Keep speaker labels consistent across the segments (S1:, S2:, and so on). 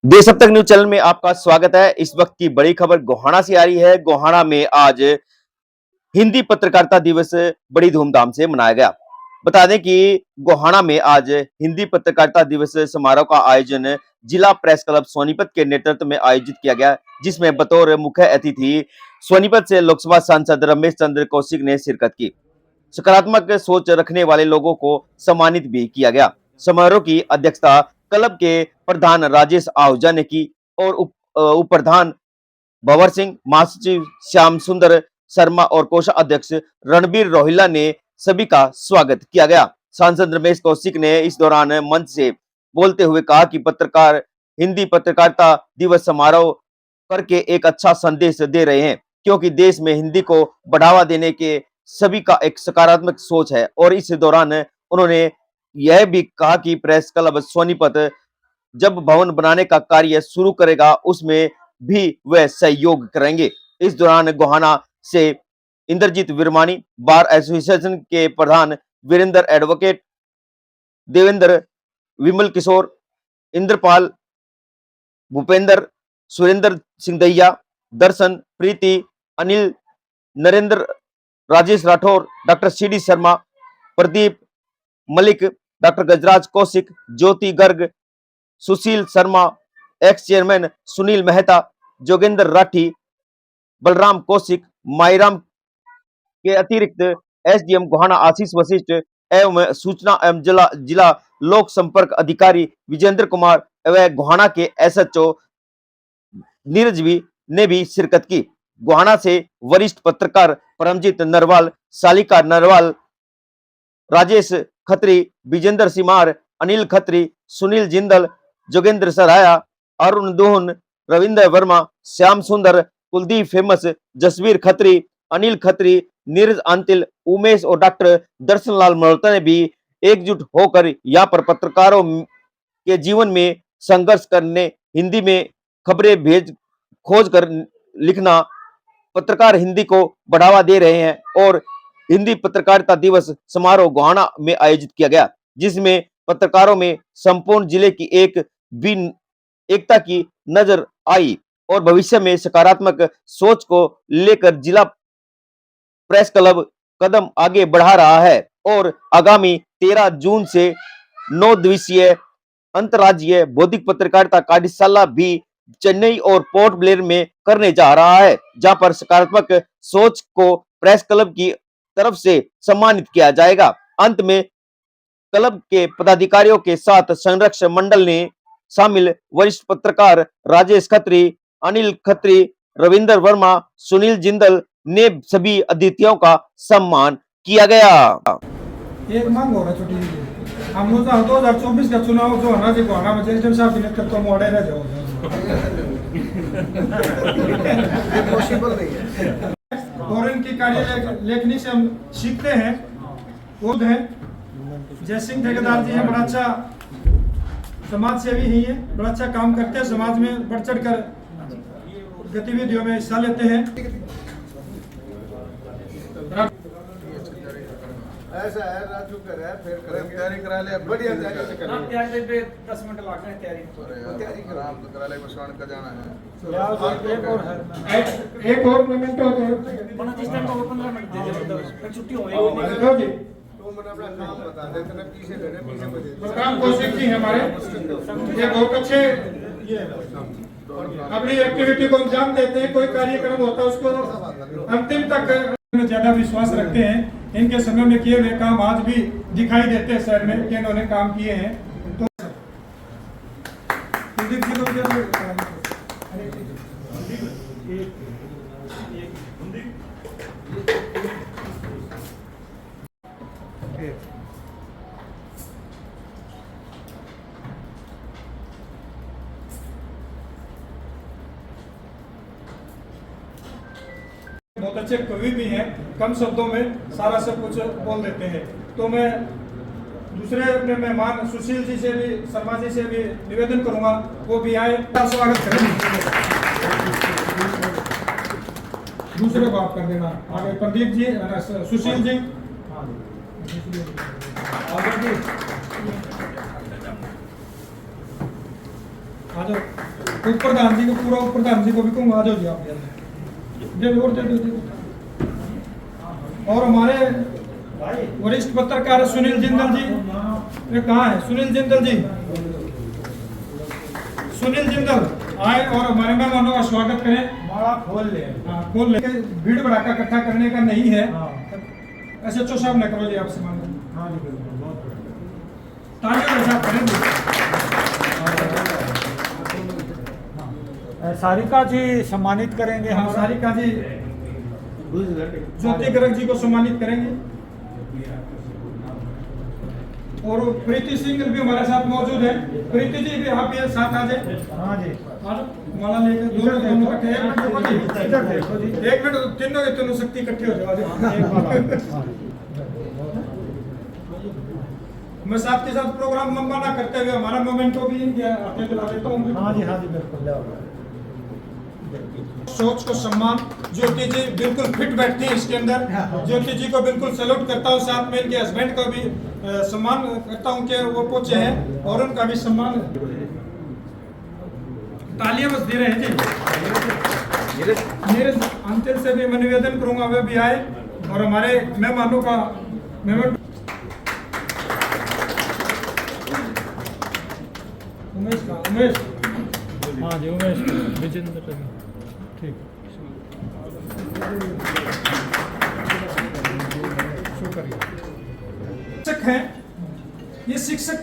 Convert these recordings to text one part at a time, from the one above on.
S1: देश अब तक न्यूज चैनल में आपका स्वागत है। इस वक्त की बड़ी खबर गोहाना से आ रही है। गोहाना में आज हिंदी पत्रकारिता दिवस बड़ी धूमधाम से मनाया गया। बता दें कि गोहाना में आज हिंदी पत्रकारिता दिवस समारोह का आयोजन जिला प्रेस क्लब सोनीपत के नेतृत्व में आयोजित किया गया, जिसमें बतौर मुख्य अतिथि सोनीपत से लोकसभा सांसद रमेश चंद्र कौशिक ने शिरकत की। सकारात्मक सोच रखने वाले लोगों को सम्मानित भी किया गया। समारोह की अध्यक्षता क्लब के प्रधान राजेश आहूजा ने की और उप प्रधान भंवर सिंह, महासचिव श्याम सुंदर शर्मा और कोषाध्यक्ष रणबीर रोहिला ने सभी का स्वागत किया गया। सांसद रमेश कौशिक ने इस दौरान मंच से बोलते हुए कहा कि पत्रकार हिंदी पत्रकारिता दिवस समारोह करके एक अच्छा संदेश दे रहे हैं, क्योंकि देश में हिंदी को बढ़ावा देने के सभी का एक सकारात्मक सोच है। और इस दौरान उन्होंने यह भी कहा कि प्रेस क्लब सोनीपत जब भवन बनाने का कार्य शुरू करेगा उसमें भी वह सहयोग करेंगे। इस दौरान गोहाना से इंद्रजीत विरमानी, बार एसोसिएशन के प्रधान Virender, advocate Devender, Vimal Kishore, Inderpal, Bhupender, Surender Scindia, Darshan, Preeti, Anil, Narender, Rajesh Rathore, doctor CD Sharma, Pradeep Malik, doctor Gajraj Kaushik, Jyoti Garg, Sushil Sharma, ex chairman Sunil Mehta, Jogender Rathi, Balram Kaushik, Mairam के अतिरिक्त एसडीएम गोहाना आशीष वशिष्ठ एवं सूचना एवं जिला लोक संपर्क अधिकारी विजेंद्र कुमार एवं गोहाना के एसएचओ नीरज ने भी शिरकत की। गोहाना से वरिष्ठ पत्रकार परमजीत नरवाल, सालिका नरवाल, राजेश खत्री, विजेंद्र सिमार, अनिल खत्री, सुनील जिंदल, जोगेंद्र सराया, अरुण दोहन, रविंद्र वर्मा, श्याम सुंदर, कुलदीप फेमस, जसवीर खत्री, अनिल खत्री, नीरज अंतिल, उमेश और डॉक्टर दर्शन लाल मल्होत्रा ने भी एकजुट होकर यहाँ पर पत्रकारों के जीवन में संघर्ष करने, हिंदी में खबरें खोज कर लिखना, पत्रकार हिंदी को बढ़ावा दे रहे हैं। और हिंदी पत्रकारिता दिवस समारोह गोहाना में आयोजित किया गया, जिसमें पत्रकारों में संपूर्ण जिले की एकता की नजर आई और भविष्य में सकारात्मक सोच को लेकर जिला प्रेस क्लब कदम आगे बढ़ा रहा है और आगामी 13 जून से 9 दिवसीय अंतर्राज्यीय बौद्धिक पत्रकारिता कार्यशाला भी चेन्नई और पोर्ट ब्लेयर में करने जा रहा है, जहां पर सकारात्मक सोच को प्रेस क्लब की तरफ से सम्मानित किया जाएगा। अंत में क्लब के पदाधिकारियों के साथ संरक्षक मंडल ने शामिल वरिष्ठ पत्रकार राजेश खत्री, अनिल खत्री, रविंद्र वर्मा, सुनील जिंदल ने सभी अतिथियों का सम्मान किया गया।
S2: एक मांग हो रहा छोटी सी, हम 2024 का चुनाव जो है ना जी गोहाना में जैसे साहब ने तो मोड़े रह जाओ पॉसिबल नहीं है। और इनकी कार्य लेखनी से हम सीखते हैं। वो है जयसिंह ठेकेदार जी हैं, बड़ा अच्छा समाज सेवी ही है, बड़ा अच्छा काम करते हैं, समाज में बढ़ चढ़ कर गतिविधियों में हिस्सा लेते हैं।
S3: ऐसा है राजू कर है, फिर तैयारी करा ले, बढ़िया तैयारी से करें।
S2: तैयारी पे 10 मिनट लगते हैं
S3: तैयारी करा हम तो करा ले, बस का जाना है।
S2: एक और मिनट हो गए,
S4: जिस टाइम को 15 मिनट दे दे, फिर छुट्टी होगी।
S3: तो मैंने अपना काम बता दे, तेरे पीछे लेने पीछे बजे
S2: बलराम कौशिक जी हमारे, ये बहुत अच्छे ये अपनी एक्टिविटी को अंजाम देते हैं। कोई कार्यक्रम होता है उसको अंतिम तक में ज्यादा विश्वास रखते हैं। इनके समय में किए हुए काम आज भी दिखाई देते हैं शहर में कि इन्होंने काम किए हैं। तो बहुत अच्छे कवि भी हैं, कम शब्दों में सारा सब कुछ बोल देते हैं। तो मैं दूसरे अपने मेहमान सुशील जी से भी, शर्मा जी से भी निवेदन करूंगा वो भी आए, स्वागत करें। दूसरे को आप कर देना आगे, प्रदीप जी, सुशील जी आगे जी। आ जाओ। उप प्रधान जी को, पूरा उप प्रधान जी को भी कहूँगा, आ जाओ जी आप दे दो और दे दो। और हमारे वरिष्ठ पत्रकार सुनील जिंदल जी, ये कहाँ है सुनील जिंदल जी? सुनील जिंदल आए और हमारे मेहमानों का स्वागत करें।
S4: माला खोल ले।
S2: हाँ, खोल ले। भीड़ भड़ाका इकट्ठा करने का नहीं है। SHO साहब ने करो जी आपसे मांग।
S4: हाँ जी बिल्कुल, बहुत बढ़िया।
S2: तालियां साहब करेंगे।
S4: सारिका जी सम्मानित करेंगे
S2: हम
S4: हम।
S2: सारिका जी ज्योति गर्ग जी को सम्मानित करेंगे। और प्रीति सिंह भी हमारे साथ मौजूद है। प्रीति जी भी आप ये साथ आ जाए।
S4: हाँ जी,
S2: माला लेकर दोनों इकट्ठे। एक मिनट रुको जी,
S4: इधर देखो जी।
S2: एक मिनट, तीनों के तीनों शक्ति इकट्ठे हो जाओ। मैं साथ के साथ प्रोग्राम लंबा ना करते हुए हमारा मोमेंटो भी हाथे दिला देता हूँ।
S4: हाँ जी बिल्कुल।
S2: सोच को सम्मान। ज्योति जी बिल्कुल फिट बैठती है इसके अंदर। ज्योति जी को बिल्कुल सैल्यूट करता हूँ। साथ में इनके हस्बैंड को भी सम्मान करता हूँ कि वो पहुंचे हैं और उनका भी सम्मान। तालियां बस दे रहे हैं जी। मेरे अंतिम से भी मैं निवेदन करूंगा वे भी आए और हमारे मेहमानों का उमेश।
S4: हाँ जी, उमेश विजेंद्र। ठीक, शुक्रिया।
S2: शिक्षक हैं ये, शिक्षक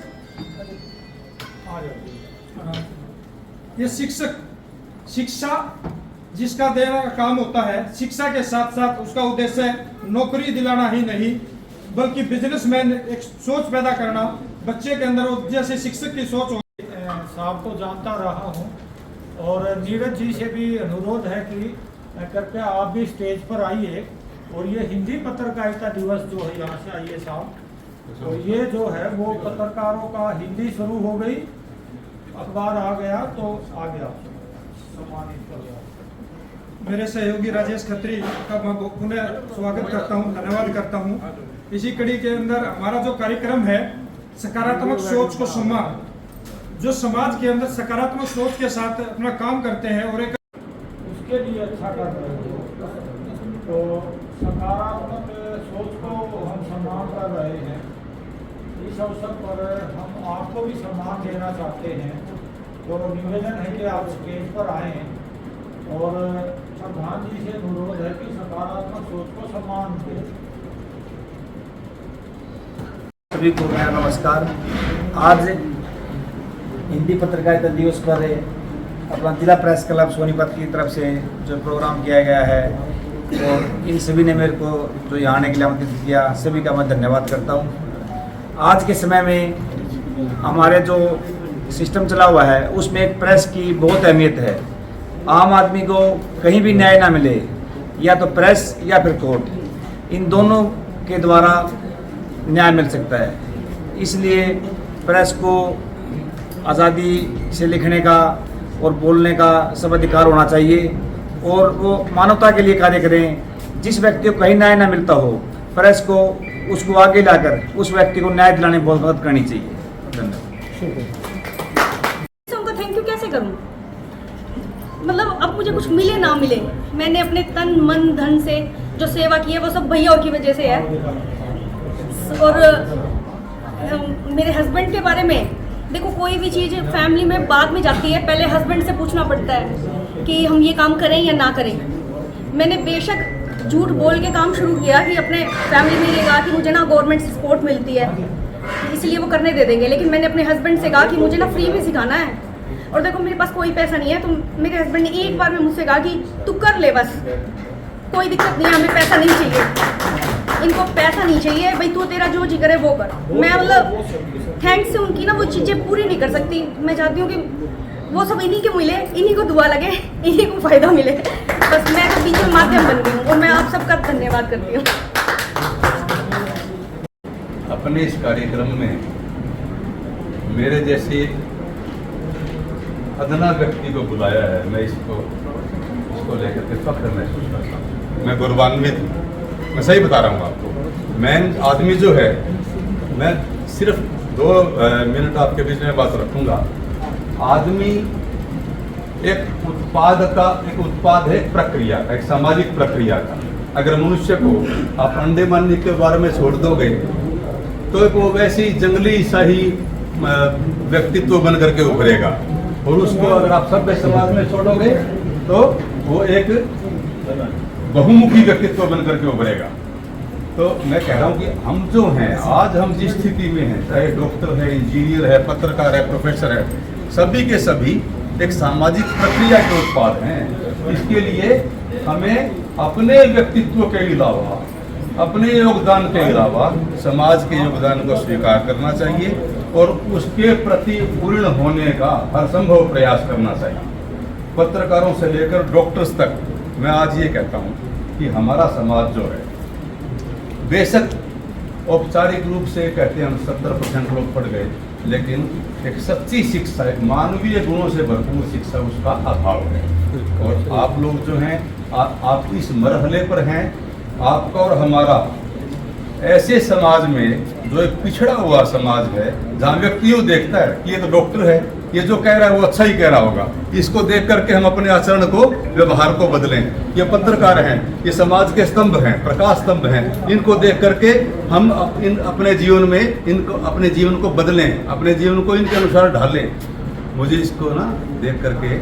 S2: ये शिक्षा जिसका देना काम होता है, शिक्षा के साथ साथ उसका उद्देश्य नौकरी दिलाना ही नहीं बल्कि बिजनेसमैन एक सोच पैदा करना बच्चे के अंदर, जैसे शिक्षक की सोच हो।
S4: साहब को जानता रहा हूँ और नीरज जी से भी अनुरोध है कि कृपया आप भी स्टेज पर आइए और ये हिंदी पत्रकारिता दिवस जो है यहाँ से आइए साहब। तो ये जो है वो पत्रकारों का हिंदी शुरू हो गई, अखबार आ गया तो आ गया, सम्मानित कर गया।
S2: मेरे सहयोगी राजेश खत्री का मैं पुनः स्वागत करता हूं, धन्यवाद करता हूं। इसी कड़ी के अंदर हमारा जो कार्यक्रम है सकारात्मक सोच को सम्मान, जो समाज के अंदर सकारात्मक सोच के साथ अपना काम करते हैं और एक
S4: उसके लिए अच्छा कर रहे हो, तो सकारात्मक सोच को हम सम्मान कर रहे हैं। इस अवसर पर हम आपको भी सम्मान देना चाहते हैं, तो निवेदन है कि आप स्टेज पर आएँ और प्रधान जी से अनुरोध है कि सकारात्मक सोच को सम्मान दें।
S5: सभी को मेरा नमस्कार। आज हिंदी पत्रकारिता दिवस पर अपना जिला प्रेस क्लब सोनीपत की तरफ से जो प्रोग्राम किया गया है और इन सभी ने मेरे को जो यहाँ आने के लिए आमंत्रित किया, सभी का मैं धन्यवाद करता हूँ। आज के समय में हमारे जो सिस्टम चला हुआ है उसमें एक प्रेस की बहुत अहमियत है। आम आदमी को कहीं भी न्याय ना मिले, या तो प्रेस या फिर कोर्ट, इन दोनों के द्वारा न्याय मिल सकता है। इसलिए प्रेस को आज़ादी से लिखने का और बोलने का सब अधिकार होना चाहिए और वो मानवता के लिए कार्य करें। जिस व्यक्ति को कहीं न्याय ना मिलता हो, प्रेस को उसको आगे लाकर उस व्यक्ति को न्याय दिलाने में बहुत मदद करनी चाहिए। धन्यवाद।
S6: उनको थैंक यू कैसे करूं? मतलब अब मुझे कुछ मिले ना मिले, मैंने अपने तन मन धन से जो सेवा की है वो सब भैयाओं की वजह से है। और मेरे हस्बैंड के बारे में देखो, कोई भी चीज़ फैमिली में बाद में जाती है, पहले हस्बैंड से पूछना पड़ता है कि हम ये काम करें या ना करें। मैंने बेशक झूठ बोल के काम शुरू किया कि अपने फैमिली में ये कहा कि मुझे ना गवर्नमेंट से सपोर्ट मिलती है इसलिए वो करने दे देंगे, लेकिन मैंने अपने हस्बैंड से कहा कि मुझे ना फ्री में सिखाना है और देखो मेरे पास कोई पैसा नहीं है। तो मेरे हस्बैंड ने एक बार में मुझसे कहा कि तू कर ले, बस कोई दिक्कत नहीं है, हमें पैसा नहीं चाहिए, इनको पैसा नहीं चाहिए भाई, तू तेरा जो जी करे वो कर। मैं मतलब थैंक्स से उनकी ना वो चीज़ें पूरी नहीं कर सकती। मैं चाहती हूँ कि वो सब इन्हीं के मिले, इन्हीं को दुआ लगे, इन्हीं को फायदा मिले। बस मैं तो बीच में माध्यम बन गई हूँ और मैं आप सबका धन्यवाद करती हूँ।
S3: अपने इस कार्यक्रम में मेरे जैसे अदना व्यक्ति को बुलाया है, मैं इसको लेकर के फख्र महसूस करता हूँ। मैं गौरवान्वित हूँ, मैं सही बता रहा हूँ आपको। मैं आदमी जो है, मैं सिर्फ 2 मिनट आपके बीच में बात रखूँगा। आदमी एक उत्पाद है एक प्रक्रिया का, एक सामाजिक प्रक्रिया का। अगर मनुष्य को आप अंडे मारने के बारे में छोड़ दोगे तो एक वो वैसी जंगली सा ही व्यक्तित्व बन करके उभरेगा, और उसको अगर आप सभ्य समाज में छोड़ोगे तो वो एक बहुमुखी व्यक्तित्व बन करके उभरेगा। तो मैं कह रहा हूँ कि हम जो हैं आज हम जिस स्थिति में हैं, चाहे डॉक्टर है, इंजीनियर है, पत्रकार है, प्रोफेसर है, सभी के सभी एक सामाजिक प्रक्रिया के उत्पाद हैं। इसके लिए हमें अपने व्यक्तित्व के अलावा, अपने योगदान के अलावा समाज के योगदान को स्वीकार करना चाहिए और उसके प्रति पूर्ण होने का हर संभव प्रयास करना चाहिए। पत्रकारों से लेकर डॉक्टर्स तक मैं आज ये कहता हूँ कि हमारा समाज जो है, बेशक औपचारिक रूप से कहते हैं हम 70% लोग पढ़ गए, लेकिन एक सच्ची शिक्षा, एक मानवीय गुणों से भरपूर शिक्षा उसका अभाव है। और आप लोग जो हैं आप इस मरहले पर हैं, आपका और हमारा ऐसे समाज में जो एक पिछड़ा हुआ समाज है, जहाँ व्यक्ति वो देखता है कि ये तो डॉक्टर है, ये जो कह रहा है वो अच्छा ही कह रहा होगा, इसको देख करके हम अपने आचरण को, व्यवहार को बदलें। ये पत्रकार हैं, ये समाज के स्तंभ हैं, प्रकाश स्तंभ हैं, इनको देख करके हम अपने जीवन में अपने जीवन को बदलें, अपने जीवन को इनके अनुसार ढालें। मुझे इसको ना देख करके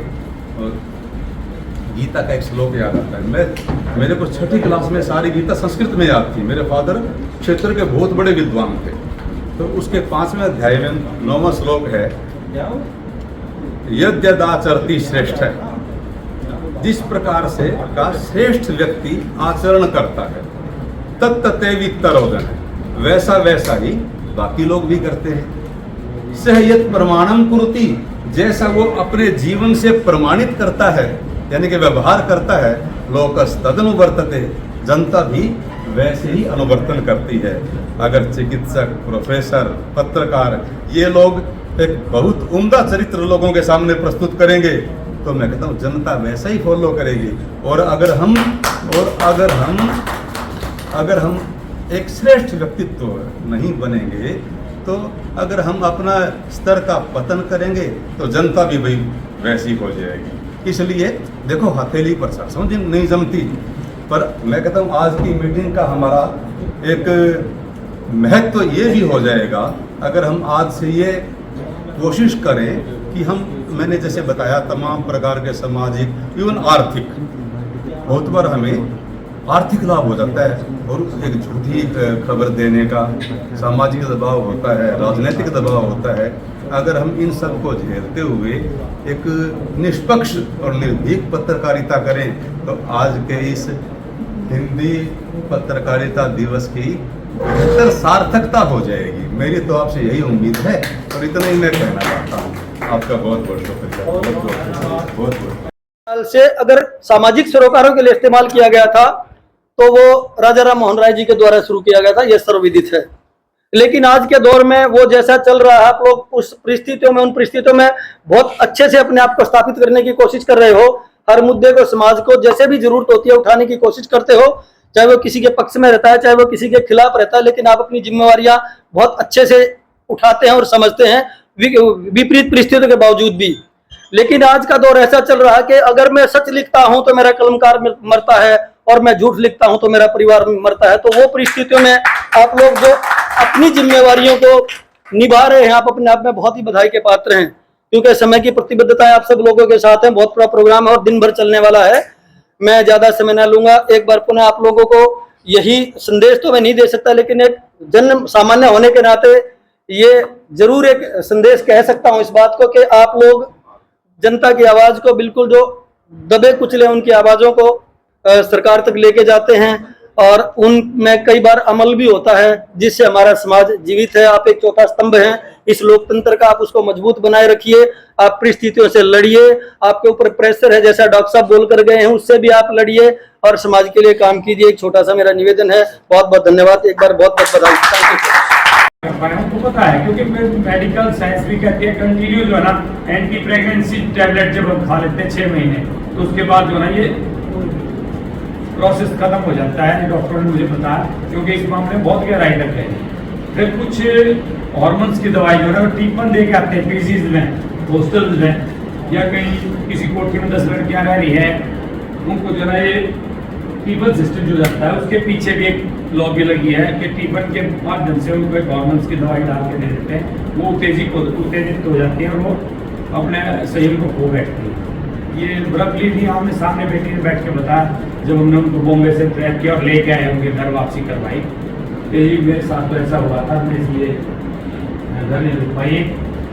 S3: गीता का एक श्लोक याद आता है। मेरे को 6ठी क्लास में सारी गीता संस्कृत में याद थी। मेरे फादर क्षेत्र के बहुत बड़े विद्वान थे, तो उसके 5वें अध्याय में 9वां श्लोक है, यद्यदाचरति श्रेष्ठ है। जिस प्रकार से का श्रेष्ठ व्यक्ति आचरण करता है, तत्ततेवित्तरोदन है, वैसा वैसा ही बाकी लोग भी करते हैं। सहयत प्रमाणम कुरुति, जैसा वो अपने जीवन से प्रमाणित करता है, यानी कि व्यवहार करता है, लोकस तदनुवर्तते, जनता भी वैसे ही अनुवर्तन करती है। अगर चिकित्सक, प्रोफेसर, पत्रकार ये लोग एक बहुत उम्दा चरित्र लोगों के सामने प्रस्तुत करेंगे तो मैं कहता हूँ जनता वैसा ही फॉलो करेगी। और अगर हम एक श्रेष्ठ व्यक्तित्व नहीं बनेंगे, तो अगर हम अपना स्तर का पतन करेंगे तो जनता भी वही वैसी हो जाएगी। इसलिए देखो, हथेली पर समझ नहीं जमती। पर मैं कहता हूँ आज की मीटिंग का हमारा एक महत्व ये भी हो जाएगा, अगर हम आज से ये कोशिश करें कि मैंने जैसे बताया तमाम प्रकार के सामाजिक, इवन आर्थिक, बहुत बार हमें आर्थिक लाभ हो जाता है और एक झूठी खबर देने का सामाजिक दबाव होता है, राजनीतिक दबाव होता है। अगर हम इन सब को झेलते हुए एक निष्पक्ष और निर्भीक पत्रकारिता करें तो आज के इस हिंदी पत्रकारिता दिवस की बेहतर सार्थकता हो जाएगी। मेरी तो आपसे यही उम्मीद है और इतना ही मैं कहना चाहता हूँ। आपका बहुत बहुत शुक्रिया। बहुत
S7: से अगर सामाजिक सरोकारों के लिए इस्तेमाल किया गया था तो वो राजा राम मोहन राय जी के द्वारा शुरू किया गया था, यह सर्वविदित है। लेकिन आज के दौर में वो जैसा चल रहा है, आप लोग उस परिस्थितियों में, उन परिस्थितियों में बहुत अच्छे से अपने आप को स्थापित करने की कोशिश कर रहे हो। हर मुद्दे को, समाज को जैसे भी जरूरत होती है उठाने की कोशिश करते हो, चाहे वो किसी के पक्ष में रहता है, चाहे वो किसी के खिलाफ रहता है, लेकिन आप अपनी जिम्मेवारियां बहुत अच्छे से उठाते हैं और समझते हैं, विपरीत परिस्थितियों के बावजूद भी। लेकिन आज का दौर ऐसा चल रहा है कि अगर मैं सच लिखता हूं तो मेरा कलमकार मरता है और मैं झूठ लिखता हूं तो मेरा परिवार मरता है। तो वो परिस्थितियों में आप लोग जो अपनी जिम्मेवारियों को निभा रहे हैं, आप अपने आप में बहुत ही बधाई के पात्र हैं, क्योंकि समय की प्रतिबद्धताएं आप सब लोगों के साथ हैं। बहुत बड़ा प्रोग्राम है और दिन भर चलने वाला है। मैं ज्यादा समय न लूंगा। एक बार पुनः आप लोगों को यही संदेश तो मैं नहीं दे सकता, लेकिन एक जन सामान्य होने के नाते ये जरूर एक संदेश कह सकता हूं इस बात को कि आप लोग जनता की आवाज को, बिल्कुल जो दबे कुचले उनकी आवाजों को सरकार तक लेके जाते हैं और उनमें कई बार अमल भी होता है जिससे हमारा समाज जीवित है। आप एक चौथा स्तंभ हैं इस लोकतंत्र का, आप उसको मजबूत बनाए रखिए। आप परिस्थितियों से लड़िए, आपके ऊपर प्रेशर है जैसा डॉक्टर साहब बोल कर गए हैं, उससे भी आप लड़िए और समाज के लिए काम कीजिए। एक छोटा सा मेरा निवेदन है। बहुत बहुत धन्यवाद, एक बार बहुत बहुत बधाई। Thank you.
S8: हमको पता है क्योंकि मेडिकल साइंस भी कहती है कंटिन्यू जो है ना एंटी प्रेगनेंसी टैबलेट जब हम खा लेते हैं 6 महीने, तो उसके बाद जो है ये प्रोसेस खत्म हो जाता है। डॉक्टर ने मुझे बताया, क्योंकि इस मामले में बहुत गहराई तक है। फिर कुछ हॉर्मोन्स की दवाई जो है वो ट्रीटमेंट दे के आते हैं पीजीज में, हॉस्टल्स में, या कहीं किसी कोठी में 10 लड़कियां रह रही है, उनको जो है ये टिफिन सिस्टम जो जाता है उसके पीछे भी एक लॉबी लगी है कि टिफिन के माध्यम से उनको हॉर्मोन्स की दवाई डाल के दे देते हैं, वो उत्तेजित हो जाती है और वो अपने शरीर को खो बैठती है। ये बर्फली भी आमने सामने बेटी ने बैठ के बताया जब हमने उनको बॉम्बे से ट्रैक किया और लेके आए उनके घर वापसी करवाई। यही मेरे साथ तो ऐसा हुआ था, मैं इसलिए घर नहीं रुक पाई।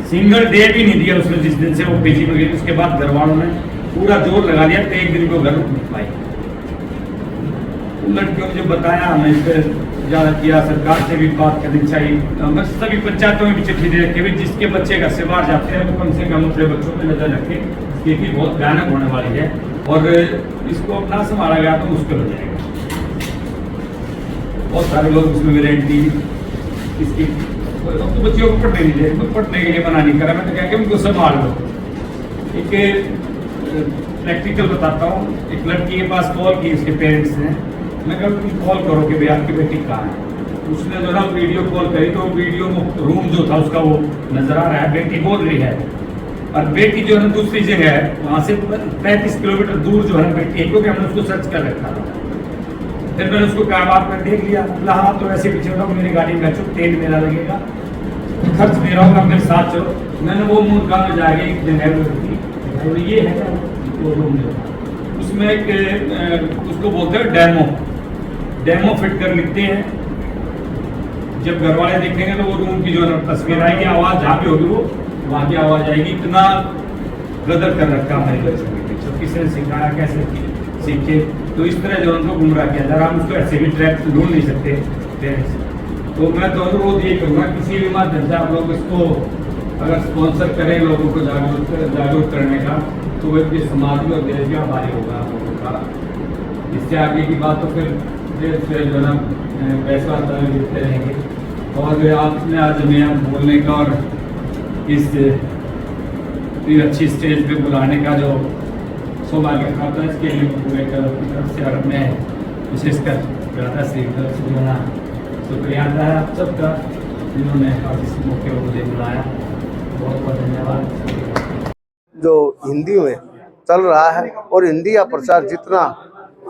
S8: सिंगल डे भी नहीं दिया उसने, जिस दिन से वो पीजी में गई उसके बाद घर वालों ने पूरा जोर लगा दिया, तो एक दिन को घर रुक नहीं पाई। लड़कियों ने जो बताया हमने इस पर ज़्यादा किया, सरकार से भी बात करनी चाहिए, बस सभी पंचायतों में भी चिट्ठी दे रखी है जिसके बच्चे घर से बाहर जाते हैं वो कम से कम अपने बच्चों पर नजर रखे, क्योंकि बहुत भयानक होने वाली है और इसको अपना संभाला गया तो मुश्किल हो जाएगा। बहुत सारे लोग इसमें गारंटी इसकी तो बच्चियों को पढ़ने नहीं दे, तो पढ़ने के लिए मना नहीं करा, मैं तो क्या कि उनको संभाल लो। एक प्रैक्टिकल बताता हूँ, एक लड़की के पास कॉल की उसके पेरेंट्स ने, मैं कहा तुम कॉल करो कि भाई आपकी बेटी कहाँ है। उसने जो ना वीडियो कॉल करी तो वीडियो में रूम जो था उसका वो नजर आ रहा है, बेटी बोल रही है और बेटी जो है दूसरी जगह है, वहाँ से 35 किलोमीटर दूर जो है बेटी है, क्योंकि हमने उसको सर्च कर रखा था। फिर मैंने उसको कहा बात में देख लिया, हाँ तो ऐसे पीछे बताओ मेरी गाड़ी में चुप, तेल मेरा लगेगा, खर्च दे रहा हूँ, मेरे साथ चलो। मैंने वो मुर्गा में जाके एक जगह थी और ये है वो रूम जो उसमें एक उसको बोलते हैं डेमो फिट कर लिखते हैं। जब घर वाले देखेंगे तो वो रूम की जो तस्वीर आएगी, आवाज़ जहाँ भी होगी वो वहाँ की आवाज़ आएगी। इतना गदर कर रखा हमारे बच्चे में, तो किसी ने सिखाया कैसे सीखे, तो इस तरह जो उनको गुमराह किया जा रहा, हम उसको ऐसे भी ट्रैप ढूंढ नहीं सकते पेरेंट्स। तो मैं तो अनुरोध ये करूँगा किसी भी माध्यम से आप लोग इसको अगर स्पॉन्सर करें लोगों को जागरूक करने का, तो वो इनके समाज में और देश में भारी होगा आप लोगों का। इससे आगे की बात तो फिर देश से जो है पैसा देते रहेंगे। और आपने आज हमें बोलने का और इस अच्छी स्टेज पे बुलाने का जो सौभाग्य प्राप्त है, इसके लिए पूरे क्लब की तरफ से और मैं विशेषकर राधा श्री की तरफ से जो है शुक्रिया अदा है आप सबका, जिन्होंने आज इस मौके पर मुझे बुलाया। बहुत बहुत धन्यवाद।
S9: जो हिंदी में चल रहा है और हिंदी का प्रचार जितना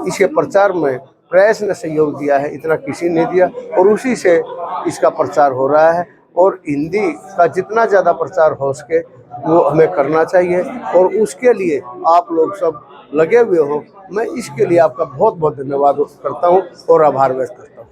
S9: इसके प्रचार में प्रेस ने सहयोग दिया है इतना किसी ने दिया, और उसी से इसका प्रचार हो रहा है। और हिंदी का जितना ज़्यादा प्रचार हो सके वो हमें करना चाहिए, और उसके लिए आप लोग सब लगे हुए हो। मैं इसके लिए आपका बहुत बहुत धन्यवाद करता हूँ और आभार व्यक्त करता हूँ।